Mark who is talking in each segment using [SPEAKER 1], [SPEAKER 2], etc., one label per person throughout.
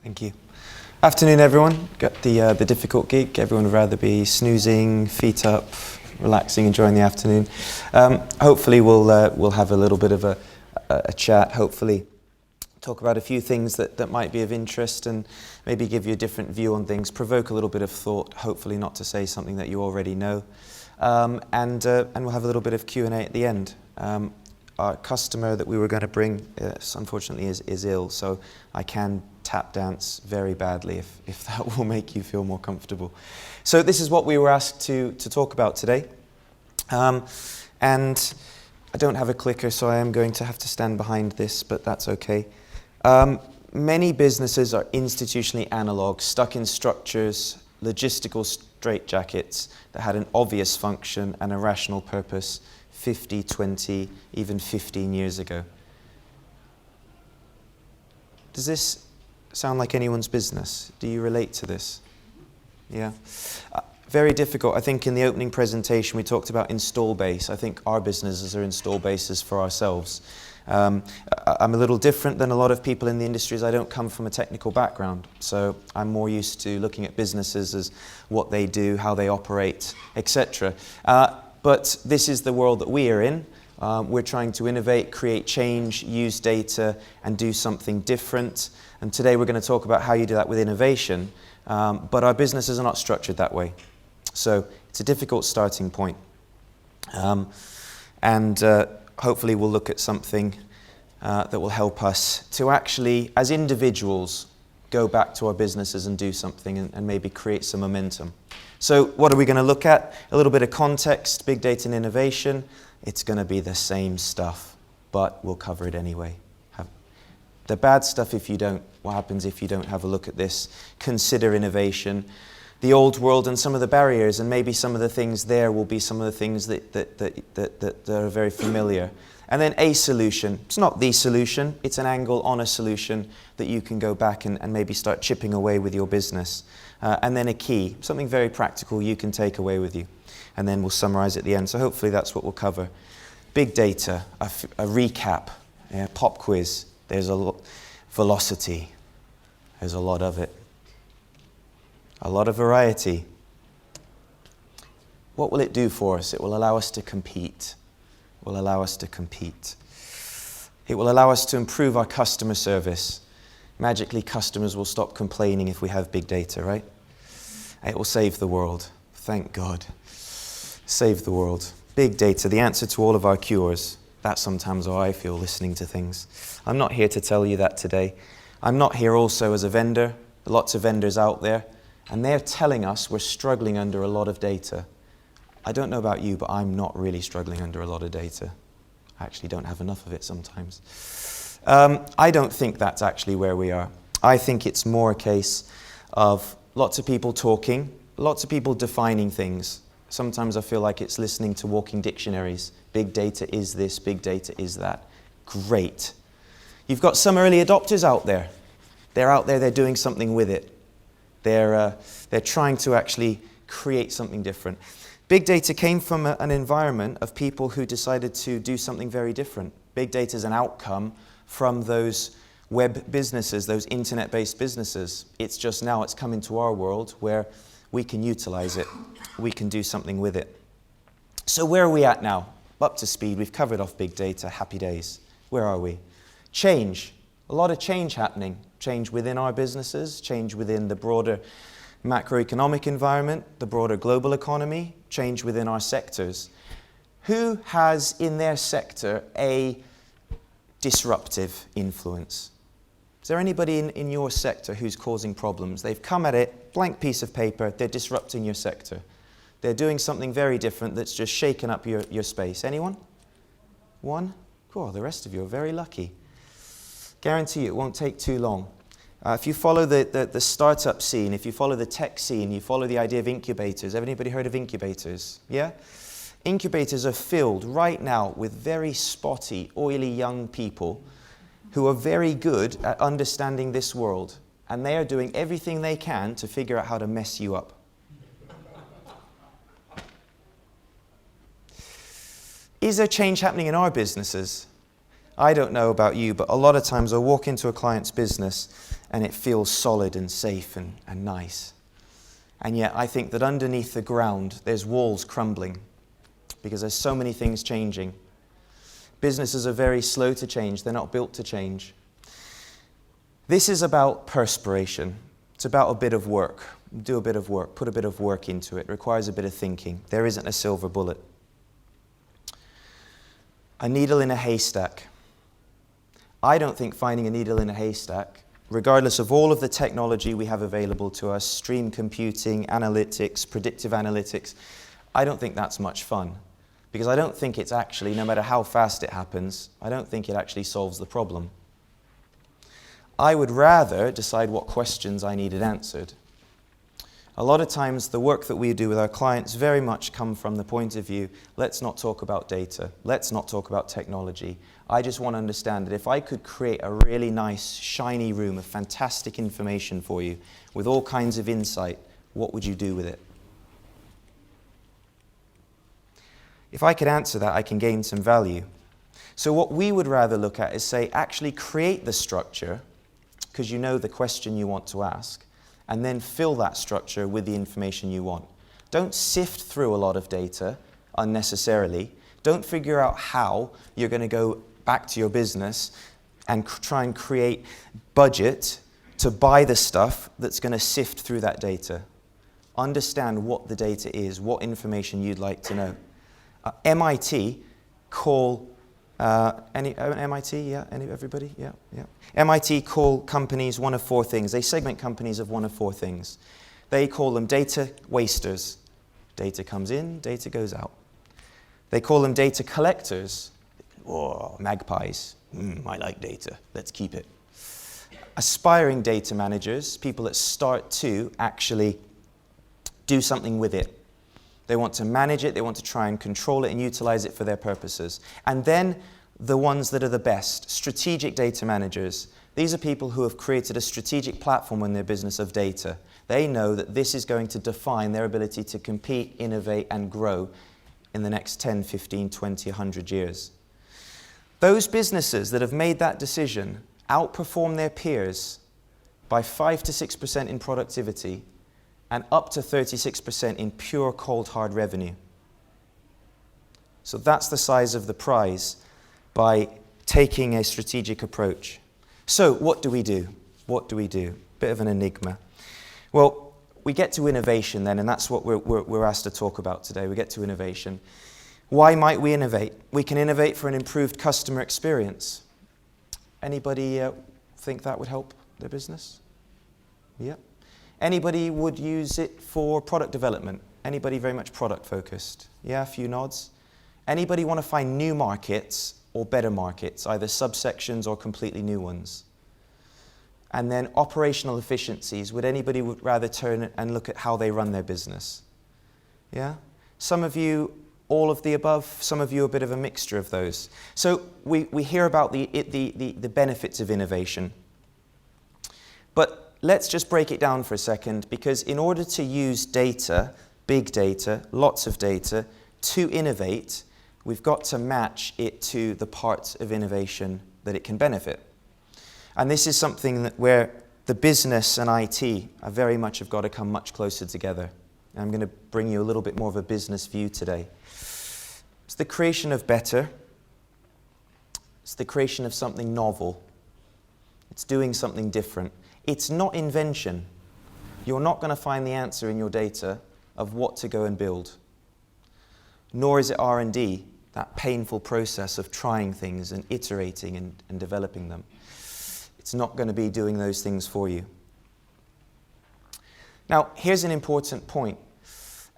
[SPEAKER 1] Thank you. Afternoon, everyone. Got the difficult gig. Everyone would rather be snoozing, feet up, relaxing, enjoying the afternoon. Hopefully, we'll have a little bit of a chat. Hopefully, talk about a few things that might be of interest and maybe give you a different view on things. Provoke a little bit of thought. Hopefully, not to say something that you already know. And we'll have a little bit of Q&A at the end. Our customer that we were going to bring, unfortunately, is ill, so I can tap dance very badly if that will make you feel more comfortable. So this is what we were asked to talk about today. And I don't have a clicker, so I am going to have to stand behind this, but that's okay. Many businesses are institutionally analog, stuck in structures, logistical straitjackets that had an obvious function and a rational purpose 50, 20, even 15 years ago. Does this sound like anyone's business? Do you relate to this? Yeah. Very difficult. I think in the opening presentation we talked about install base. I think our businesses are install bases for ourselves. I'm a little different than a lot of people in the industries. I don't come from a technical background, so I'm more used to looking at businesses as what they do, how they operate, etc. But this is the world that we are in. We're trying to innovate, create change, use data, and do something different. And today we're going to talk about how you do that with innovation. But our businesses are not structured that way. So it's a difficult starting point. Hopefully we'll look at something that will help us to actually, as individuals, go back to our businesses and do something and maybe create some momentum. So what are we going to look at? A little bit of context, big data and innovation. It's going to be the same stuff, but we'll cover it anyway. The bad stuff if you don't. What happens if you don't have a look at this? Consider innovation, the old world and some of the barriers, and maybe some of the things there will be some of the things that are very familiar. And then a solution. It's not the solution, it's an angle on a solution that you can go back and maybe start chipping away with your business. And then a key, something very practical you can take away with you. And then we'll summarize at the end. So hopefully that's what we'll cover. Big data, a recap, pop quiz. There's a lot, velocity. There's a lot of it. A lot of variety. What will it do for us? It will allow us to compete. It will allow us to compete. It will allow us to improve our customer service. Magically, customers will stop complaining if we have big data, right? It will save the world. Thank God. Save the world. Big data, the answer to all of our cures. That's sometimes how I feel listening to things. I'm not here to tell you that today. I'm not here also as a vendor. There are lots of vendors out there, and they're telling us we're struggling under a lot of data. I don't know about you, but I'm not really struggling under a lot of data. I actually don't have enough of it sometimes. I don't think that's actually where we are. I think it's more a case of lots of people talking, lots of people defining things. Sometimes I feel like it's listening to walking dictionaries. Big data is this, big data is that. Great. You've got some early adopters out there. They're out there, they're doing something with it. They're trying to actually create something different. Big data came from an environment of people who decided to do something very different. Big data is an outcome from those web businesses, those internet-based businesses. It's just now it's come into our world where we can utilize it. We can do something with it. So where are we at now? Up to speed. We've covered off big data. Happy days. Where are we? Change. A lot of change happening. Change within our businesses, change within the broader macroeconomic environment, the broader global economy, change within our sectors. Who has in their sector a disruptive influence? Is there anybody in your sector who's causing problems? They've come at it, blank piece of paper, they're disrupting your sector. They're doing something very different that's just shaken up your space. Anyone? One? Cool, the rest of you are very lucky. Guarantee you it won't take too long. If you follow the startup scene, if you follow the tech scene, you follow the idea of incubators. Have anybody heard of incubators? Yeah? Incubators are filled right now with very spotty, oily young people who are very good at understanding this world. And they are doing everything they can to figure out how to mess you up. Is there change happening in our businesses? I don't know about you, but a lot of times I walk into a client's business and it feels solid and safe and nice. And yet I think that underneath the ground, there's walls crumbling because there's so many things changing. Businesses are very slow to change. They're not built to change. This is about perspiration. It's about a bit of work. Do a bit of work. Put a bit of work into it. It requires a bit of thinking. There isn't a silver bullet. A needle in a haystack. I don't think finding a needle in a haystack, regardless of all of the technology we have available to us, stream computing, analytics, predictive analytics, I don't think that's much fun. Because I don't think it's actually, no matter how fast it happens, I don't think it actually solves the problem. I would rather decide what questions I needed answered. A lot of times the work that we do with our clients very much come from the point of view, let's not talk about data, let's not talk about technology. I just want to understand that if I could create a really nice, shiny room of fantastic information for you, with all kinds of insight, what would you do with it? If I could answer that, I can gain some value. So what we would rather look at is say, actually create the structure, because you know the question you want to ask, and then fill that structure with the information you want. Don't sift through a lot of data unnecessarily. Don't figure out how you're going to go back to your business and try and create budget to buy the stuff that's going to sift through that data. Understand what the data is, what information you'd like to know. MIT call MIT, yeah, everybody, yeah. MIT call companies one of four things. They segment companies of one of four things. They call them data wasters. Data comes in, data goes out. They call them data collectors. Oh, magpies. I like data. Let's keep it. Aspiring data managers, people that start to actually do something with it. They want to manage it, they want to try and control it and utilize it for their purposes. And then the ones that are the best, strategic data managers. These are people who have created a strategic platform in their business of data. They know that this is going to define their ability to compete, innovate, and grow in the next 10, 15, 20, 100 years. Those businesses that have made that decision outperform their peers by 5 to 6% in productivity and up to 36% in pure cold hard revenue. So that's the size of the prize by taking a strategic approach. So what do we do? What do we do? Bit of an enigma. Well, we get to innovation then, and that's what we're asked to talk about today. We get to innovation. Why might we innovate? We can innovate for an improved customer experience. Anybody think that would help their business? Yeah. Anybody would use it for product development? Anybody very much product focused? Yeah, a few nods. Anybody want to find new markets or better markets, either subsections or completely new ones? And then operational efficiencies. Would anybody would rather turn and look at how they run their business? Yeah? Some of you, all of the above, some of you a bit of a mixture of those. So we hear about the benefits of innovation. But let's just break it down for a second, because in order to use data, big data, lots of data, to innovate, we've got to match it to the parts of innovation that it can benefit. And this is something that where the business and IT are very much have got to come much closer together. And I'm going to bring you a little bit more of a business view today. It's the creation of better. It's the creation of something novel. It's doing something different. It's not invention. You're not going to find the answer in your data of what to go and build. Nor is it R&D, that painful process of trying things and iterating and developing them. It's not going to be doing those things for you. Now, here's an important point.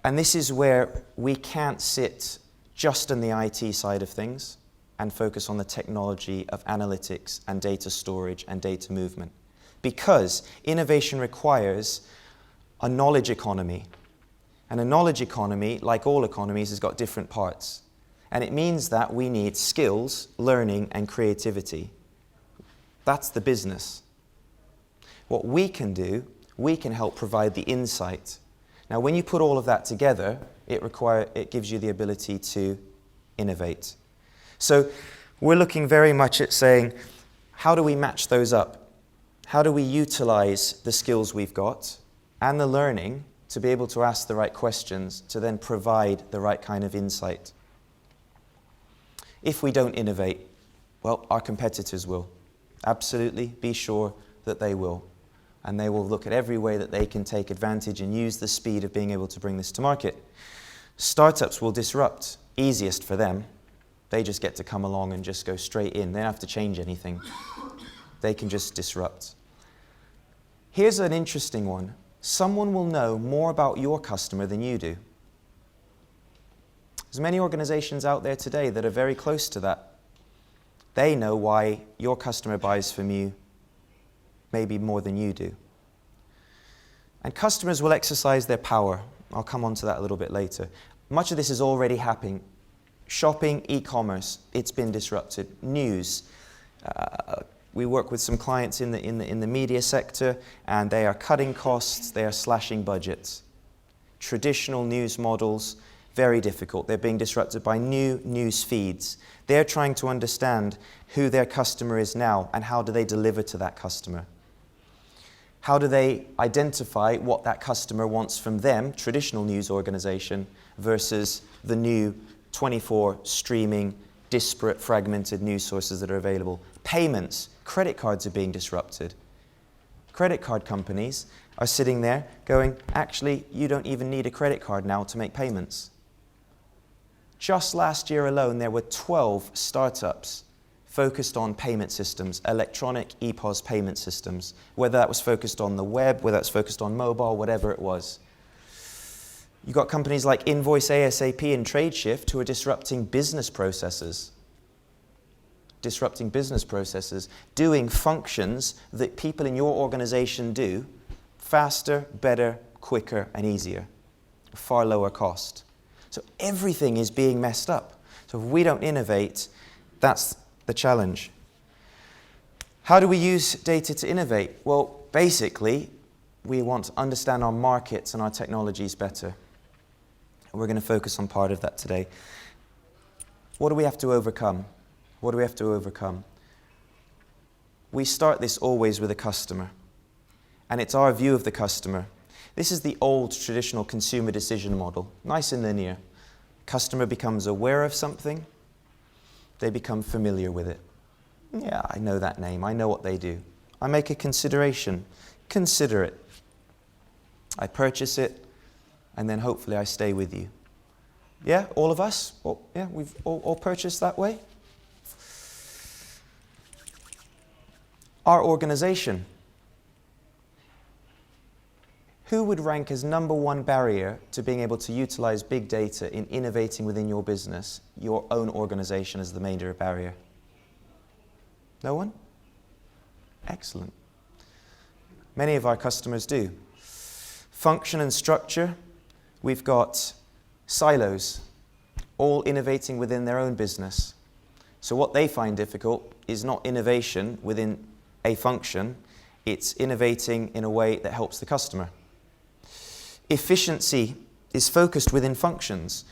[SPEAKER 1] And this is where we can't sit just on the IT side of things and focus on the technology of analytics and data storage and data movement. Because innovation requires a knowledge economy. And a knowledge economy, like all economies, has got different parts. And it means that we need skills, learning, and creativity. That's the business. What we can do, we can help provide the insight. Now, when you put all of that together, it gives you the ability to innovate. So We're looking very much at saying, how do we match those up? How do we utilize the skills we've got and the learning to be able to ask the right questions to then provide the right kind of insight? If we don't innovate, well, our competitors will. Absolutely, be sure that they will. And they will look at every way that they can take advantage and use the speed of being able to bring this to market. Startups will disrupt, easiest for them. They just get to come along and just go straight in. They don't have to change anything. They can just disrupt. Here's an interesting one. Someone will know more about your customer than you do. There's many organizations out there today that are very close to that. They know why your customer buys from you maybe more than you do. And customers will exercise their power. I'll come on to that a little bit later. Much of this is already happening. Shopping, e-commerce, it's been disrupted. News. We work with some clients in the media sector, and they are cutting costs, they are slashing budgets. Traditional news models, very difficult. They're being disrupted by new news feeds. They're trying to understand who their customer is now and how do they deliver to that customer. How do they identify what that customer wants from them, traditional news organization, versus the new 24 streaming, disparate, fragmented news sources that are available. Payments, credit cards are being disrupted. Credit card companies are sitting there going, actually, you don't even need a credit card now to make payments. Just last year alone, there were 12 startups focused on payment systems, electronic EPOS payment systems, whether that was focused on the web, whether that's focused on mobile, whatever it was. You've got companies like Invoice ASAP and TradeShift who are disrupting business processes. Doing functions that people in your organization do faster, better, quicker, and easier, far lower cost. So everything is being messed up. So if we don't innovate, that's the challenge. How do we use data to innovate? Well, basically, we want to understand our markets and our technologies better. And we're going to focus on part of that today. What do we have to overcome? We start this always with a customer. And it's our view of the customer. This is the old traditional consumer decision model, nice and linear. Customer becomes aware of something, they become familiar with it. Yeah, I know that name, I know what they do. I make a consideration, consider it. I purchase it, and then hopefully I stay with you. Yeah, all of us? Yeah, we've all purchased that way? Our organization. Who would rank as number one barrier to being able to utilize big data in innovating within your business, your own organization as the major barrier? No one? Excellent. Many of our customers do. Function and structure, we've got silos, all innovating within their own business. So what they find difficult is not innovation within a function, it's innovating in a way that helps the customer. Efficiency is focused within functions.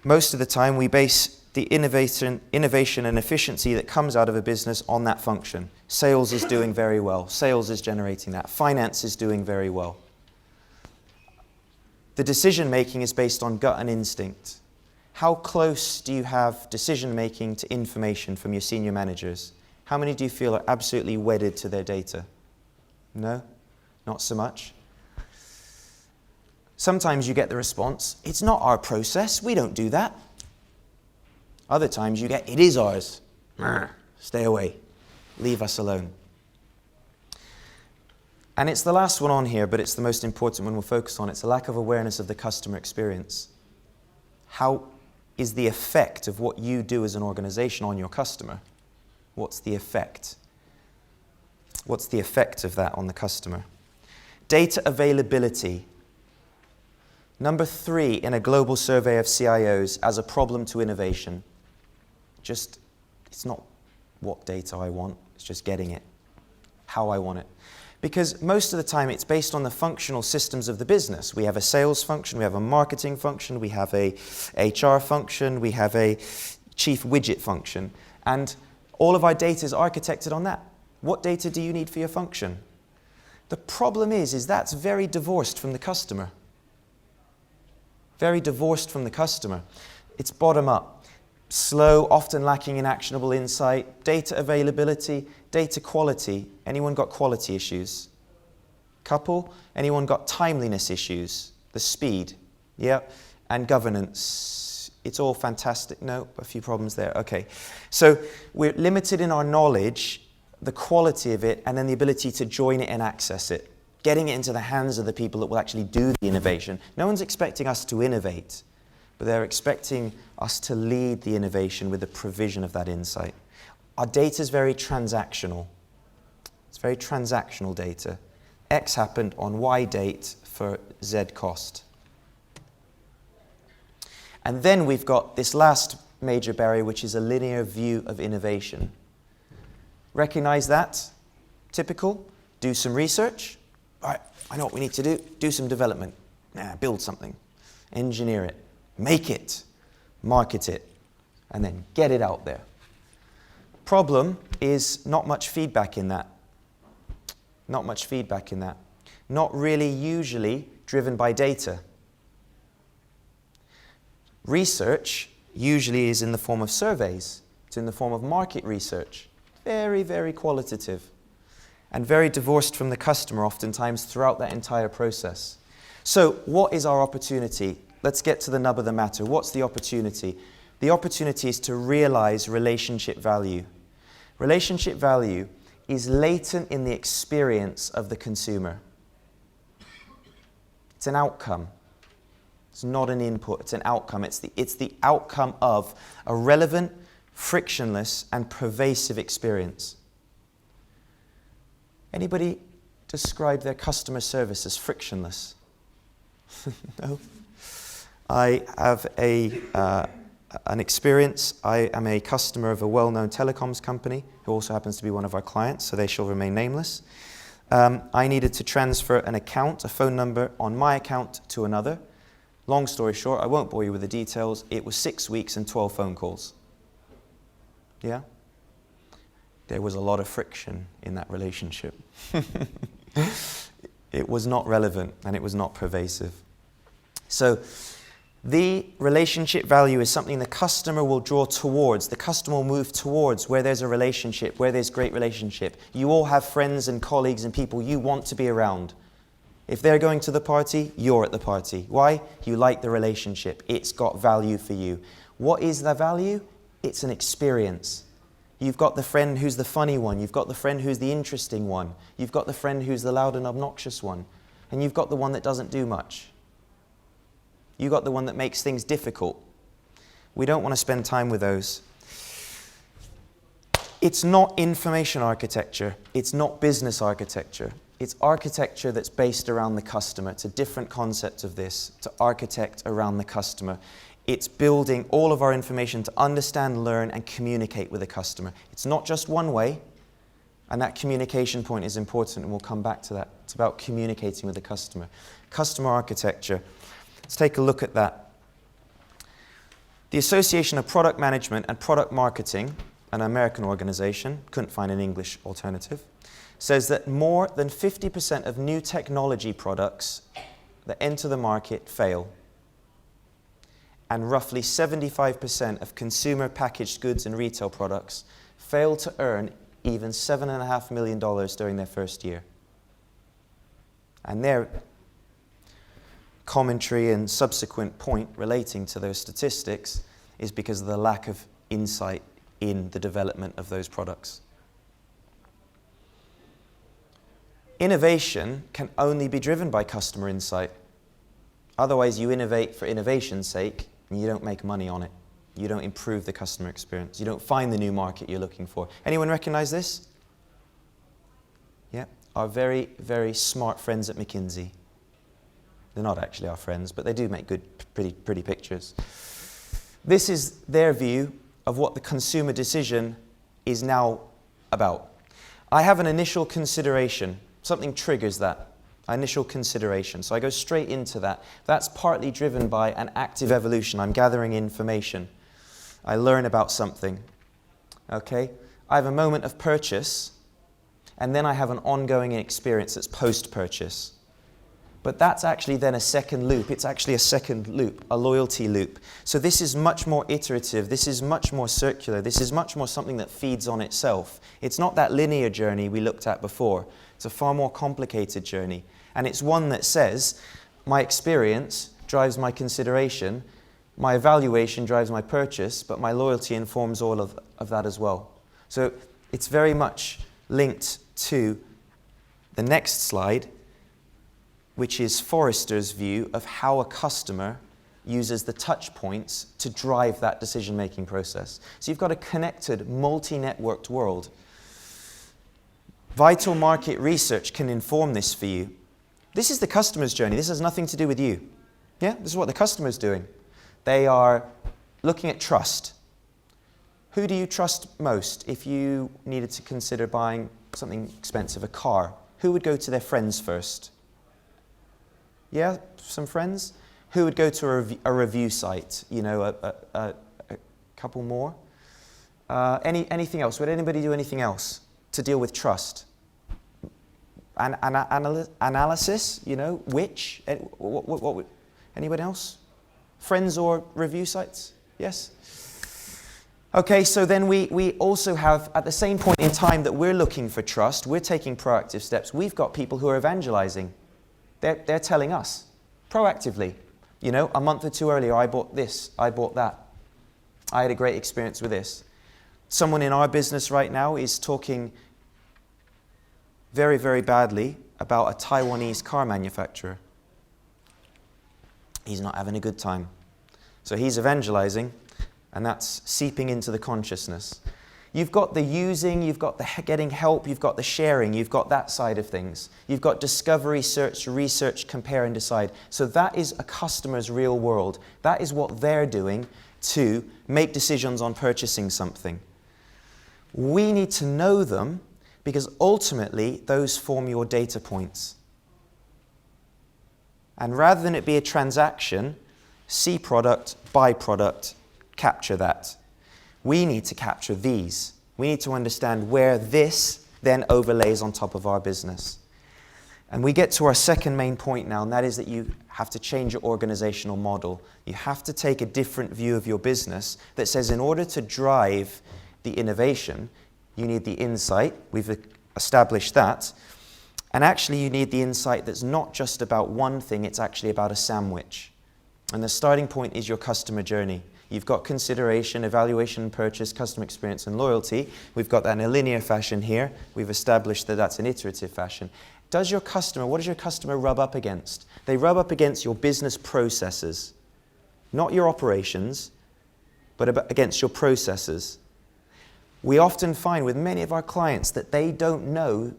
[SPEAKER 1] Most of the time we base the innovation and efficiency that comes out of a business on that function. Sales is doing very well. Sales is generating that. Finance is doing very well. The decision making is based on gut and instinct. How close do you have decision making to information from your senior managers? How many do you feel are absolutely wedded to their data? No? Not so much. Sometimes you get the response, it's not our process, we don't do that. Other times you get, it is ours. Stay away. Leave us alone. And it's the last one on here, but it's the most important one we'll focus on. It's a lack of awareness of the customer experience. How is the effect of what you do as an organization on your customer? What's the effect? What's the effect of that on the customer? Data availability. Number 3 in a global survey of CIOs as a problem to innovation. It's not what data I want, it's just getting it, how I want it. Because most of the time it's based on the functional systems of the business. We have a sales function, we have a marketing function, we have a HR function, we have a chief widget function. And all of our data is architected on that. What data do you need for your function? The problem is that's very divorced from the customer. Very divorced from the customer. It's bottom up. Slow, often lacking in actionable insight, data availability, data quality. Anyone got quality issues? Couple? Anyone got timeliness issues? The speed? Yeah. And governance. It's all fantastic. No, a few problems there. Okay. So we're limited in our knowledge, the quality of it, and then the ability to join it and access it. Getting it into the hands of the people that will actually do the innovation. No one's expecting us to innovate, but they're expecting us to lead the innovation with the provision of that insight. Our data is very transactional. It's very transactional data. X happened on Y date for Z cost. And then we've got this last major barrier, which is a linear view of innovation. Recognize that? Typical. Do some research. All right, I know what we need to do. Do some development. Build something. Engineer it. Make it. Market it. And then get it out there. Problem is not much feedback in that. Not much feedback in that. Not really usually driven by data. Research usually is in the form of surveys. It's in the form of market research. Very, very qualitative. And very divorced from the customer oftentimes throughout that entire process. So what is our opportunity? Let's get to the nub of the matter. What's the opportunity? The opportunity is to realize relationship value. Relationship value is latent in the experience of the consumer. It's an outcome. It's not an input, it's an outcome. It's the outcome of a relevant, frictionless, and pervasive experience. Anybody describe their customer service as frictionless? No? I have an experience. I am a customer of a well-known telecoms company who also happens to be one of our clients, so they shall remain nameless. I needed to transfer an account, a phone number, on my account to another. Long story short, I won't bore you with the details. It was 6 weeks and 12 phone calls. Yeah? There was a lot of friction in that relationship. It was not relevant and it was not pervasive. So the relationship value is something the customer will draw towards. The customer will move towards where there's a relationship, where there's great relationship. You all have friends and colleagues and people you want to be around. If they're going to the party, you're at the party. Why? You like the relationship. It's got value for you. What is the value? It's an experience. You've got the friend who's the funny one. You've got the friend who's the interesting one. You've got the friend who's the loud and obnoxious one. And you've got the one that doesn't do much. You've got the one that makes things difficult. We don't want to spend time with those. It's not information architecture. It's not business architecture. It's architecture that's based around the customer. It's a different concept of this, to architect around the customer. It's building all of our information to understand, learn, and communicate with the customer. It's not just one way, and that communication point is important, and we'll come back to that. It's about communicating with the customer. Customer architecture. Let's take a look at that. The Association of Product Management and Product Marketing, an American organization, couldn't find an English alternative, says that more than 50% of new technology products that enter the market fail. And roughly 75% of consumer packaged goods and retail products fail to earn even $7.5 million during their first year. And their commentary and subsequent point relating to those statistics is because of the lack of insight in the development of those products. Innovation can only be driven by customer insight. Otherwise, you innovate for innovation's sake, and you don't make money on it. You don't improve the customer experience. You don't find the new market you're looking for. Anyone recognize this? Yeah, our very, very smart friends at McKinsey. They're not actually our friends, but they do make good, pretty pictures. This is their view of what the consumer decision is now about. I have an initial consideration. Something triggers that. Initial consideration. So I go straight into that. That's partly driven by an active evolution. I'm gathering information. I learn about something. Okay? I have a moment of purchase, and then I have an ongoing experience that's post-purchase. But that's actually then a second loop. It's actually a second loop, a loyalty loop. So this is much more iterative. This is much more circular. This is much more something that feeds on itself. It's not that linear journey we looked at before. It's a far more complicated journey. And it's one that says, my experience drives my consideration, my evaluation drives my purchase, but my loyalty informs all of that as well. So it's very much linked to the next slide, which is Forrester's view of how a customer uses the touch points to drive that decision-making process. So you've got a connected, multi-networked world. Vital market research can inform this for you. This is the customer's journey. This has nothing to do with you. Yeah, this is what the customer's doing. They are looking at trust. Who do you trust most if you needed to consider buying something expensive, a car? Who would go to their friends first? Yeah, some friends? Who would go to a review site? You know, a couple more? Anything else? Would anybody do anything else to deal with trust? Analysis, you know, which? What would, anybody else? Friends or review sites? Yes? Okay, so then we also have, at the same point in time that we're looking for trust, we're taking proactive steps. We've got people who are evangelizing. They're telling us proactively, you know, a month or two earlier, I bought this, I bought that. I had a great experience with this. Someone in our business right now is talking very, very badly about a Taiwanese car manufacturer. He's not having a good time. So he's evangelizing, and that's seeping into the consciousness. You've got the using, you've got the getting help, you've got the sharing, you've got that side of things. You've got discovery, search, research, compare and decide. So that is a customer's real world. That is what they're doing to make decisions on purchasing something. We need to know them because ultimately those form your data points. And rather than it be a transaction, see product, buy product, capture that. We need to capture these. We need to understand where this then overlays on top of our business. And we get to our second main point now, and that is that you have to change your organizational model. You have to take a different view of your business that says in order to drive the innovation, you need the insight. We've established that. And actually you need the insight that's not just about one thing, it's actually about a sandwich. And the starting point is your customer journey. You've got consideration, evaluation, purchase, customer experience, and loyalty. We've got that in a linear fashion here. We've established that that's an iterative fashion. What does your customer rub up against? They rub up against your business processes. Not your operations, but against your processes. We often find with many of our clients that they don't know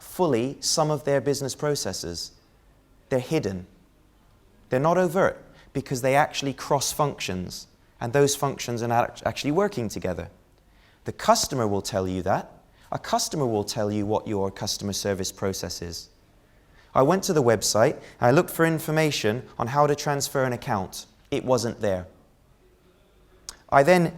[SPEAKER 1] fully some of their business processes. They're hidden. They're not overt because they actually cross functions. And those functions are not actually working together. The customer will tell you that. A customer will tell you what your customer service process is. I went to the website, and I looked for information on how to transfer an account. It wasn't there. I then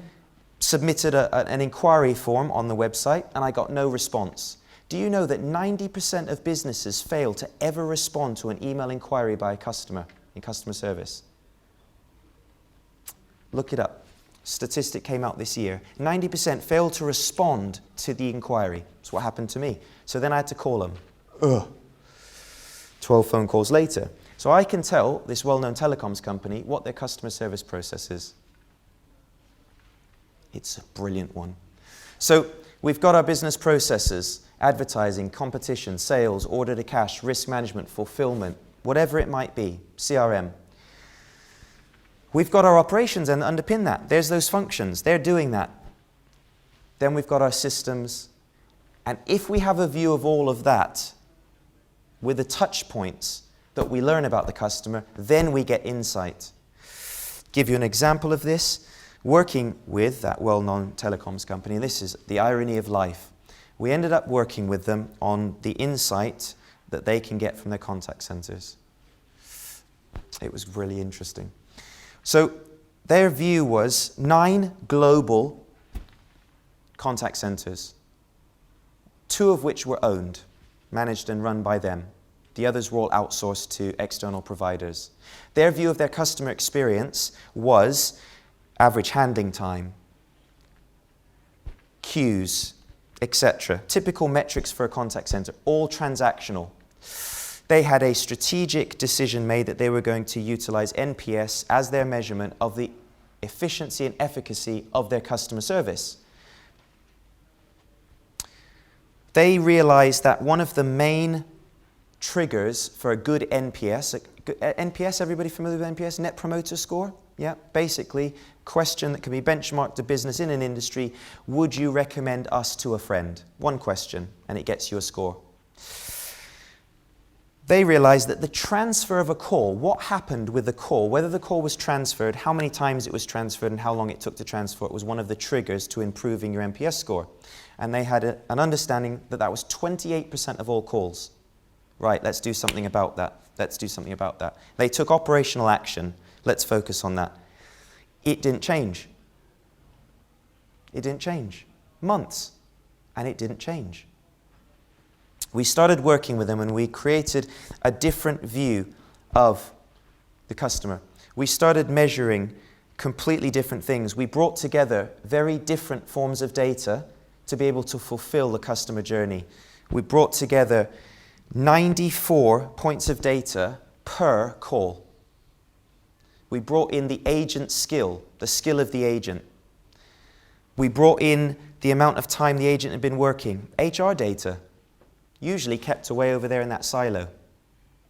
[SPEAKER 1] submitted an inquiry form on the website, and I got no response. Do you know that 90% of businesses fail to ever respond to an email inquiry by a customer in customer service? Look it up. Statistic came out this year. 90% failed to respond to the inquiry. That's what happened to me. So then I had to call them. 12 phone calls later. So I can tell this well-known telecoms company what their customer service process is. It's a brilliant one. So we've got our business processes, advertising, competition, sales, order to cash, risk management, fulfillment, whatever it might be, CRM. We've got our operations and underpin that. There's those functions. They're doing that. Then we've got our systems. And if we have a view of all of that with the touch points that we learn about the customer, then we get insight. Give you an example of this. Working with that well-known telecoms company, this is the irony of life. We ended up working with them on the insight that they can get from their contact centers. It was really interesting. So their view was 9 global contact centers, 2 of which were owned, managed and run by them. The others were all outsourced to external providers. Their view of their customer experience was average handling time, queues, etc. Typical metrics for a contact center, all transactional. They had a strategic decision made that they were going to utilize NPS as their measurement of the efficiency and efficacy of their customer service. They realized that one of the main triggers for a good NPS, NPS, everybody familiar with NPS? Net Promoter Score? Yeah, basically, question that can be benchmarked to business in an industry. Would you recommend us to a friend? One question, and it gets you a score. They realized that the transfer of a call, what happened with the call, whether the call was transferred, how many times it was transferred, and how long it took to transfer it was one of the triggers to improving your NPS score. And they had an understanding that that was 28% of all calls. Right, let's do something about that. Let's do something about that. They took operational action. Let's focus on that. It didn't change. It didn't change. Months. And it didn't change. We started working with them and we created a different view of the customer. We started measuring completely different things. We brought together very different forms of data to be able to fulfill the customer journey. We brought together 94 points of data per call. We brought in the agent skill, the skill of the agent. We brought in the amount of time the agent had been working. HR data, usually kept away over there in that silo.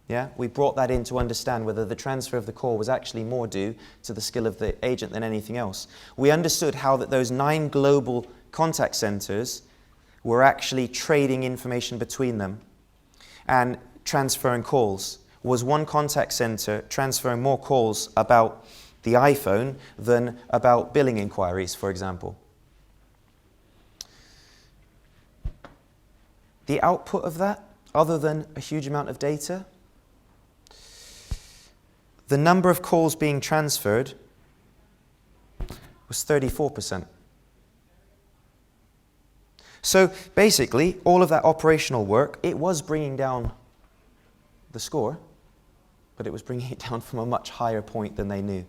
[SPEAKER 1] Yeah? We brought that in to understand whether the transfer of the call was actually more due to the skill of the agent than anything else. We understood how that those 9 global contact centers were actually trading information between them and transferring calls. Was one contact center transferring more calls about the iPhone than about billing inquiries, for example? The output of that, other than a huge amount of data, the number of calls being transferred was 34%. So basically, all of that operational work, it was bringing down the score, but it was bringing it down from a much higher point than they knew.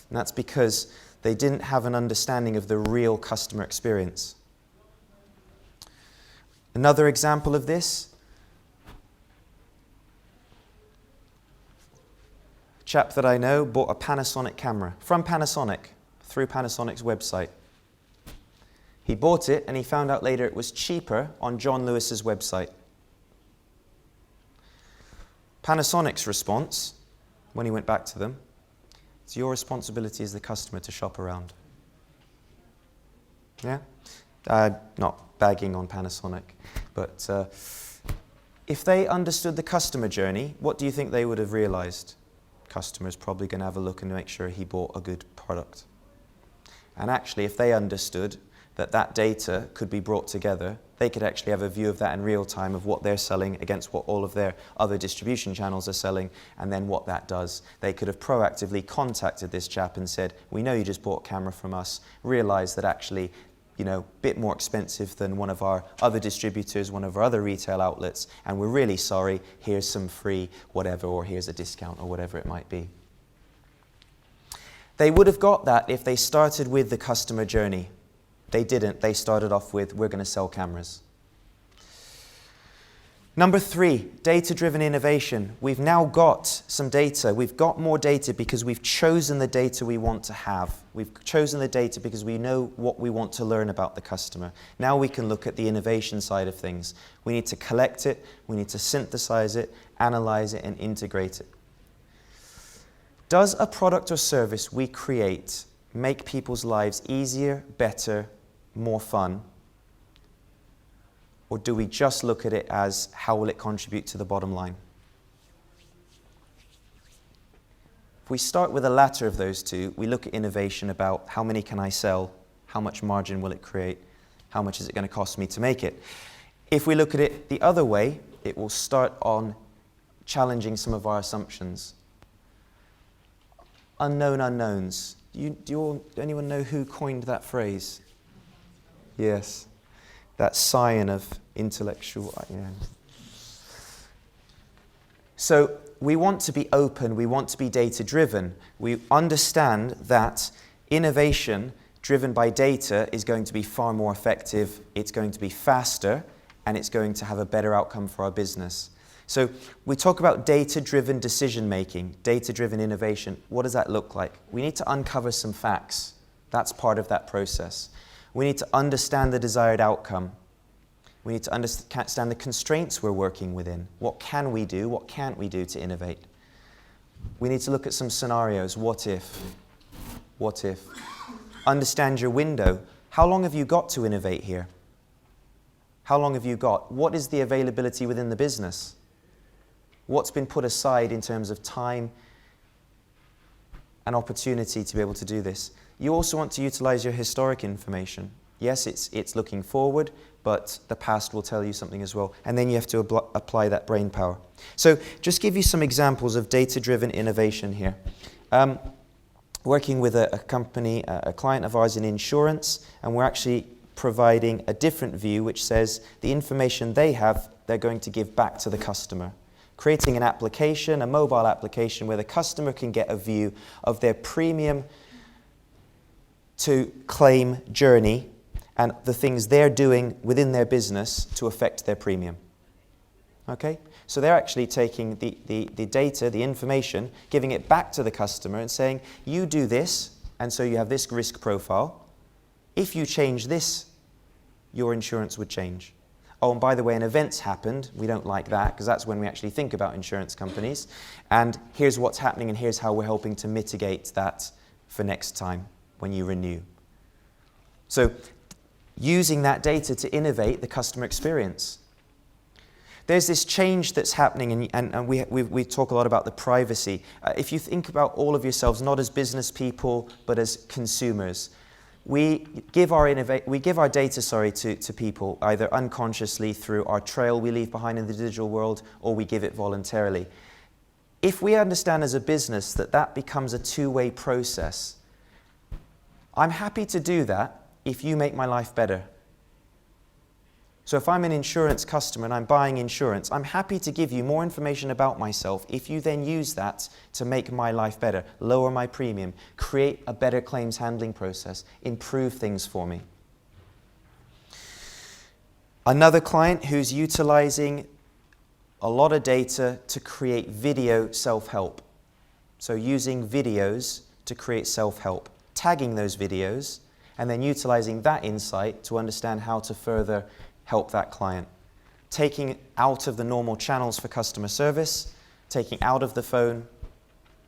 [SPEAKER 1] And that's because they didn't have an understanding of the real customer experience. Another example of this, a chap that I know bought a Panasonic camera from Panasonic through Panasonic's website. He bought it and he found out later it was cheaper on John Lewis's website. Panasonic's response, when he went back to them, it's your responsibility as the customer to shop around. Yeah? Not bagging on Panasonic, but if they understood the customer journey, what do you think they would have realized? Customer's probably going to have a look and make sure he bought a good product. And actually, if they understood that data could be brought together, they could actually have a view of that in real time of what they're selling against what all of their other distribution channels are selling, and then what that does. They could have proactively contacted this chap and said, we know you just bought a camera from us, realize that actually, you know, a bit more expensive than one of our other distributors, one of our other retail outlets, and we're really sorry, here's some free whatever, or here's a discount, or whatever it might be. They would have got that if they started with the customer journey. They didn't. They started off with, we're going to sell cameras. Number 3, data-driven innovation. We've now got some data. We've got more data because we've chosen the data we want to have. We've chosen the data because we know what we want to learn about the customer. Now we can look at the innovation side of things. We need to collect it, we need to synthesize it, analyze it, and integrate it. Does a product or service we create make people's lives easier, better, more fun? Or do we just look at it as how will it contribute to the bottom line? If we start with the latter of those two, we look at innovation about how many can I sell, how much margin will it create, how much is it going to cost me to make it. If we look at it the other way, it will start on challenging some of our assumptions. Unknown unknowns. Do anyone know who coined that phrase? Yes. That scion of intellectual. Yeah. So we want to be open, we want to be data-driven. We understand that innovation driven by data is going to be far more effective, it's going to be faster, and it's going to have a better outcome for our business. So we talk about data-driven decision-making, data-driven innovation. What does that look like? We need to uncover some facts. That's part of that process. We need to understand the desired outcome. We need to understand the constraints we're working within. What can we do? What can't we do to innovate? We need to look at some scenarios. What if? What if? Understand your window. How long have you got to innovate here? How long have you got? What is the availability within the business? What's been put aside in terms of time and opportunity to be able to do this? You also want to utilize your historic information. Yes, it's looking forward, but the past will tell you something as well. And then you have to apply that brain power. So just give you some examples of data-driven innovation here. Working with a company, a client of ours in insurance, and we're actually providing a different view which says the information they have, they're going to give back to the customer. Creating an application, a mobile application, where the customer can get a view of their premium to claim journey and the things they're doing within their business to affect their premium. Okay? So they're actually taking the data, the information, giving it back to the customer and saying, you do this, and so you have this risk profile. If you change this, your insurance would change. Oh, and by the way, an event's happened. We don't like that, because that's when we actually think about insurance companies. And here's what's happening, and here's how we're helping to mitigate that for next time when you renew. So using that data to innovate the customer experience. There's this change that's happening, and we talk a lot about the privacy. If you think about all of yourselves, not as business people, but as consumers, we give our data to people, either unconsciously through our trail we leave behind in the digital world, or we give it voluntarily. If we understand as a business that that becomes a two-way process, I'm happy to do that if you make my life better. So if I'm an insurance customer and I'm buying insurance, I'm happy to give you more information about myself if you then use that to make my life better, lower my premium, create a better claims handling process, improve things for me. Another client who's utilizing a lot of data to create video self-help. So using videos to create self-help, tagging those videos, and then utilizing that insight to understand how to further help that client. Taking out of the normal channels for customer service, taking out of the phone,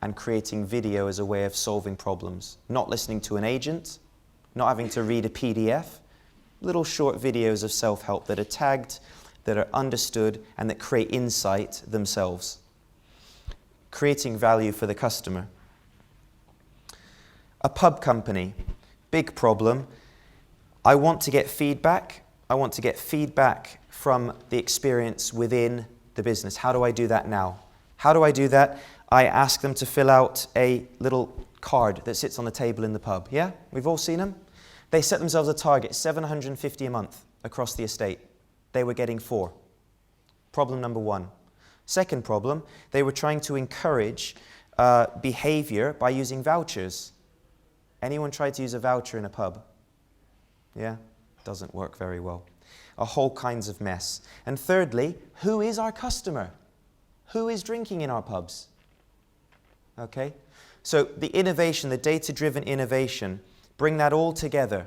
[SPEAKER 1] and creating video as a way of solving problems. Not listening to an agent, not having to read a PDF, little short videos of self-help that are tagged, that are understood, and that create insight themselves. Creating value for the customer. A pub company, big problem. I want to get feedback. I want to get feedback from the experience within the business. How do I do that now? How do I do that? I ask them to fill out a little card that sits on the table in the pub. Yeah? We've all seen them. They set themselves a target, $750 a month across the estate. They were getting 4. Problem number 1. Second problem, they were trying to encourage behavior by using vouchers. Anyone tried to use a voucher in a pub? Yeah? Doesn't work very well. A whole kinds of mess. And thirdly, who is our customer? Who is drinking in our pubs? Okay? So the innovation, the data-driven innovation, bring that all together.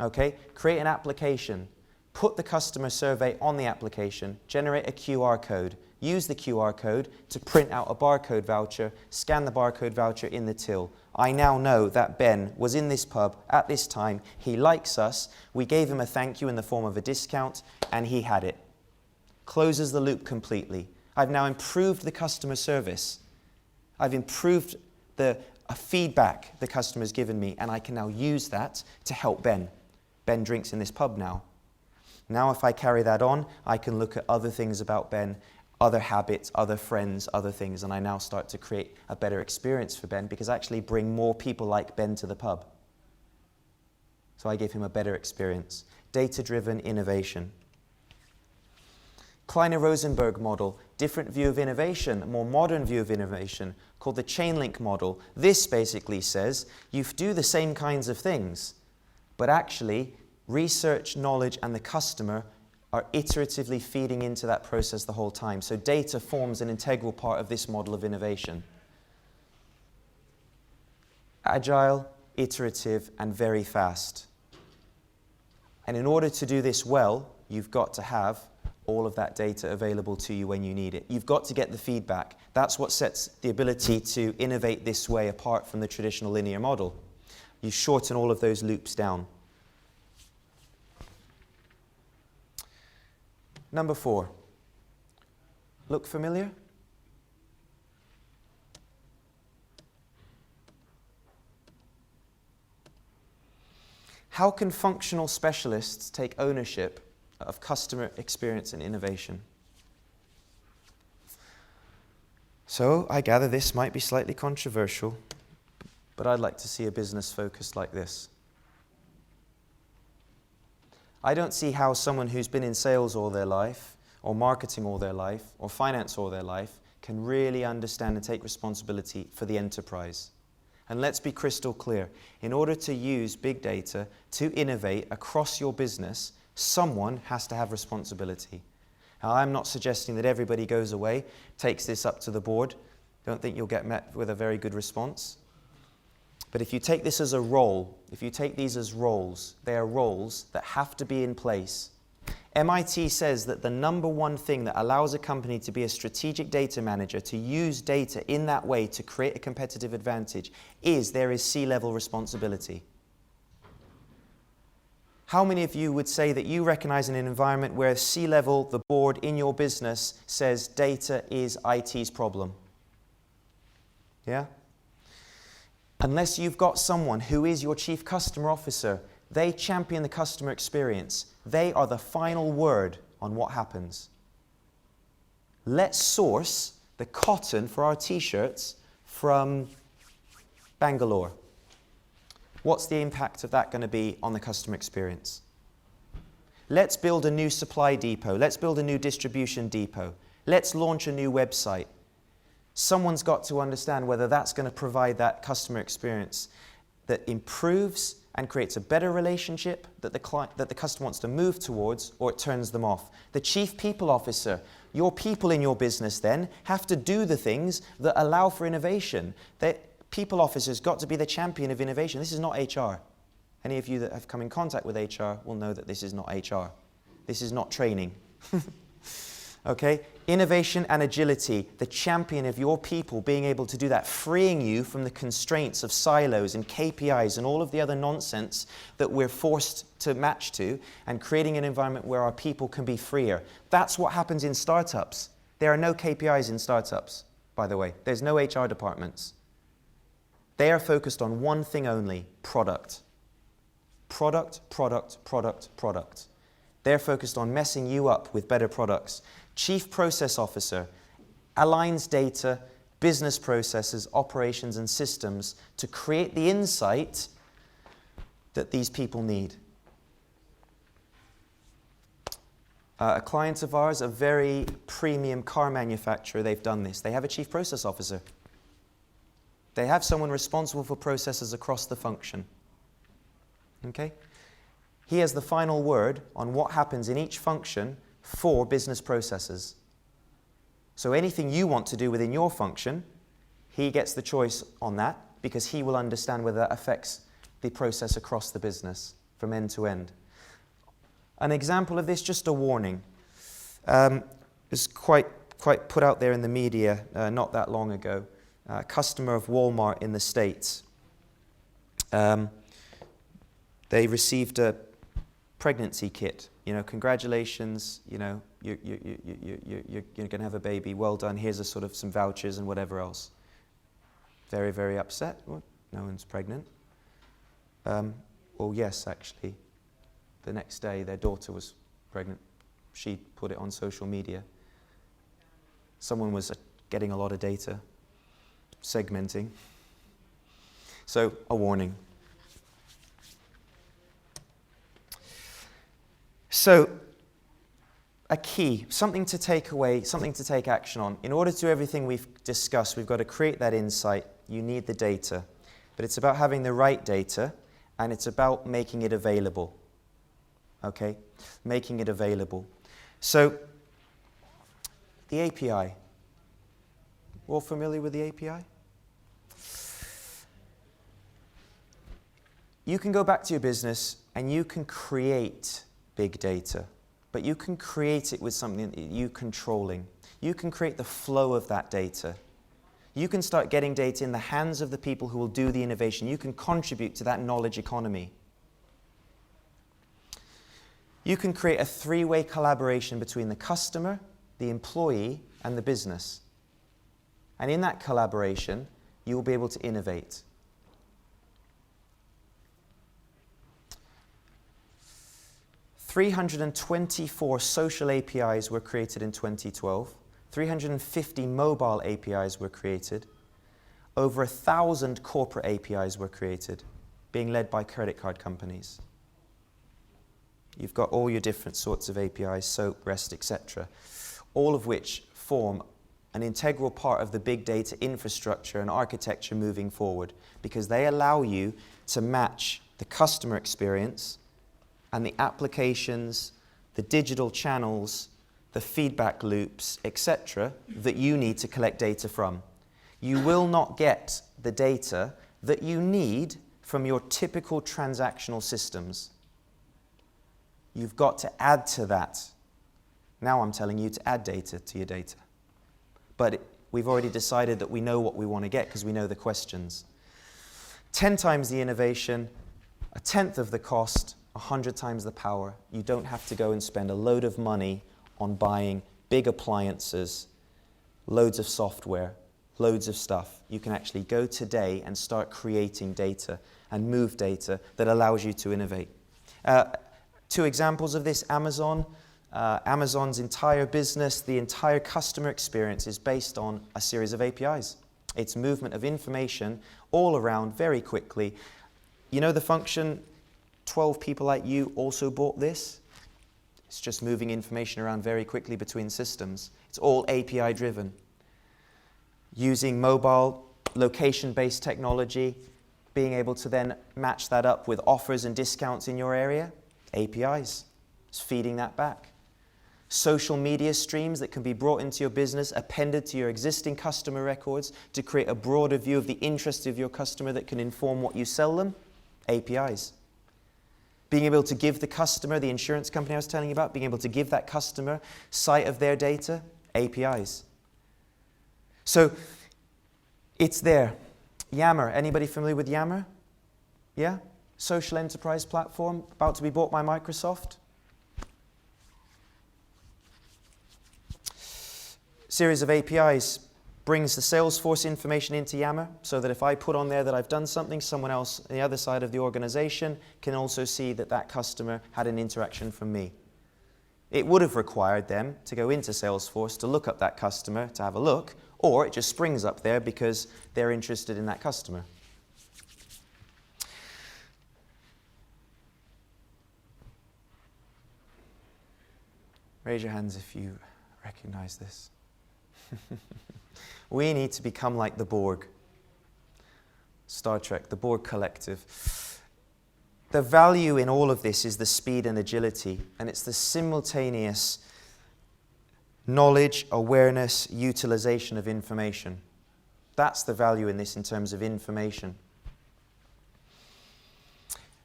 [SPEAKER 1] Okay? Create an application. Put the customer survey on the application. Generate a QR code. Use the QR code to print out a barcode voucher. Scan the barcode voucher in the till. I now know that Ben was in this pub at this time. He likes us. We gave him a thank you in the form of a discount, and he had it. Closes the loop completely. I've now improved the customer service. I've improved the feedback the customer's given me, and I can now use that to help Ben. Ben drinks in this pub now. Now if I carry that on, I can look at other things about Ben, other habits, other friends, other things, and I now start to create a better experience for Ben because I actually bring more people like Ben to the pub. So I gave him a better experience. Data-driven innovation. Kleiner-Rosenberg model, different view of innovation, a more modern view of innovation, called the chain link model. This basically says you do the same kinds of things, but actually research, knowledge, and the customer are iteratively feeding into that process the whole time. So data forms an integral part of this model of innovation. Agile, iterative, and very fast. And in order to do this well, you've got to have all of that data available to you when you need it. You've got to get the feedback. That's what sets the ability to innovate this way apart from the traditional linear model. You shorten all of those loops down. Number 4. Look familiar? How can functional specialists take ownership of customer experience and innovation? So I gather this might be slightly controversial, but I'd like to see a business focused like this. I don't see how someone who's been in sales all their life, or marketing all their life, or finance all their life, can really understand and take responsibility for the enterprise. And let's be crystal clear. In order to use big data to innovate across your business, someone has to have responsibility. Now, I'm not suggesting that everybody goes away, takes this up to the board. Don't think you'll get met with a very good response. But if you take this as a role, if you take these as roles, they are roles that have to be in place. MIT says that the number one thing that allows a company to be a strategic data manager, to use data in that way to create a competitive advantage, is there is C-level responsibility. How many of you would say that you recognize in an environment where C-level, the board in your business, says data is IT's problem? Yeah? Unless you've got someone who is your chief customer officer, they champion the customer experience. They are the final word on what happens. Let's source the cotton for our t-shirts from Bangalore. What's the impact of that going to be on the customer experience? Let's build a new supply depot. Let's build a new distribution depot. Let's launch a new website. Someone's got to understand whether that's going to provide that customer experience that improves and creates a better relationship that the customer wants to move towards, or it turns them off. The chief people officer, your people in your business then, have to do the things that allow for innovation. The people officer's got to be the champion of innovation. This is not HR. Any of you that have come in contact with HR will know that this is not HR. This is not training. Okay? Innovation and agility, the champion of your people being able to do that, freeing you from the constraints of silos and KPIs and all of the other nonsense that we're forced to match to, and creating an environment where our people can be freer. That's what happens in startups. There are no KPIs in startups, by the way. There's no HR departments. They are focused on one thing only: product. Product, product, product, product. They're focused on messing you up with better products. Chief Process Officer aligns data, business processes, operations, and systems to create the insight that these people need. A client of ours, a very premium car manufacturer, they've done this. They have a Chief Process Officer. They have someone responsible for processes across the function. Okay? He has the final word on what happens in each function for business processes. So anything you want to do within your function, he gets the choice on that, because he will understand whether that affects the process across the business from end to end. An example of this, just a warning. It's quite put out there in the media not that long ago. A customer of Walmart in the States. They received a pregnancy kit. Congratulations, you're going to have a baby, well done, here's a sort of some vouchers and whatever else. Very, very upset. Well, no one's pregnant. Well, yes, actually. The next day, their daughter was pregnant. She put it on social media. Someone was getting a lot of data, segmenting. So, a warning. So, a key, something to take away, something to take action on. In order to do everything we've discussed, we've got to create that insight. You need the data. But it's about having the right data, and it's about making it available. Okay? Making it available. So, the API. All familiar with the API? You can go back to your business and you can create big data, but you can create it with something that you're controlling. You can create the flow of that data. You can start getting data in the hands of the people who will do the innovation. You can contribute to that knowledge economy. You can create a three-way collaboration between the customer, the employee, and the business. And in that collaboration, you will be able to innovate. "324 social APIs were created in 2012. 350 mobile APIs were created. Over 1,000 corporate APIs were created, being led by credit card companies. You've got all your different sorts of APIs, SOAP, REST, etc., all of which form an integral part of the big data infrastructure and architecture moving forward, because they allow you to match the customer experience and the applications, the digital channels, the feedback loops, etc., that you need to collect data from. You will not get the data that you need from your typical transactional systems. You've got to add to that. Now I'm telling you to add data to your data. But we've already decided that we know what we want to get because we know the questions. 10 times the innovation, a tenth of the cost, 100 times the power. You don't have to go and spend a load of money on buying big appliances, loads of software, loads of stuff. You can actually go today and start creating data and move data that allows you to innovate. 2 examples of this: Amazon. Amazon's entire business, the entire customer experience is based on a series of APIs. It's movement of information all around very quickly. You know the function, 12 people like you also bought this? It's just moving information around very quickly between systems. It's all API driven. Using mobile, location-based technology, being able to then match that up with offers and discounts in your area, APIs. It's feeding that back. Social media streams that can be brought into your business, appended to your existing customer records to create a broader view of the interest of your customer that can inform what you sell them, APIs. Being able to give the customer, the insurance company I was telling you about, being able to give that customer sight of their data, APIs. So it's there. Yammer, anybody familiar with Yammer? Yeah? Social enterprise platform about to be bought by Microsoft. Series of APIs brings the Salesforce information into Yammer so that if I put on there that I've done something, someone else on the other side of the organization can also see that that customer had an interaction from me. It would have required them to go into Salesforce to look up that customer, to have a look, or it just springs up there because they're interested in that customer. Raise your hands if you recognize this. We need to become like the Borg. Star Trek, the Borg collective. The value in all of this is the speed and agility, and it's the simultaneous knowledge, awareness, utilization of information. That's the value in this in terms of information.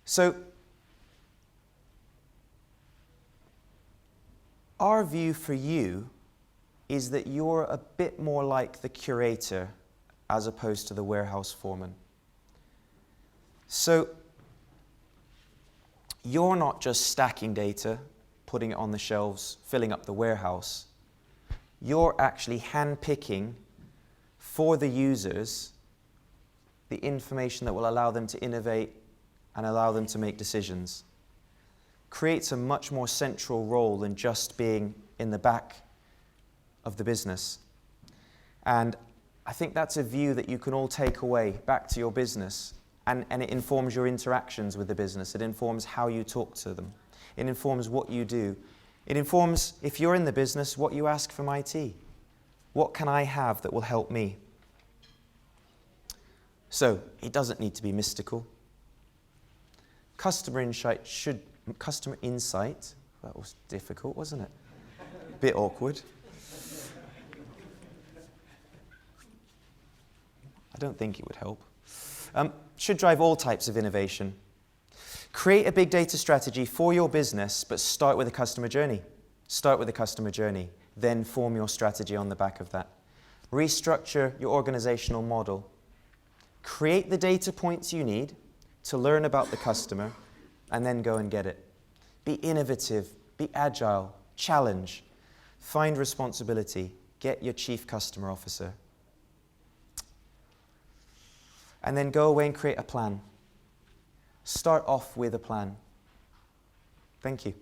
[SPEAKER 1] So, our view for you is that you're a bit more like the curator as opposed to the warehouse foreman. So you're not just stacking data, putting it on the shelves, filling up the warehouse. You're actually hand-picking for the users the information that will allow them to innovate and allow them to make decisions. Creates a much more central role than just being in the back of the business. And I think that's a view that you can all take away back to your business, and it informs your interactions with the business. It informs how you talk to them. It informs what you do. It informs, if you're in the business, what you ask from IT. What can I have that will help me? So, it doesn't need to be mystical. Customer insight, that was difficult, wasn't it? A bit awkward. I don't think it would help. Should drive all types of innovation. Create a big data strategy for your business, but start with a customer journey. Start with a customer journey, then form your strategy on the back of that. Restructure your organizational model. Create the data points you need to learn about the customer, and then go and get it. Be innovative, be agile, challenge, find responsibility, get your chief customer officer. And then go away and create a plan. Start off with a plan. Thank you.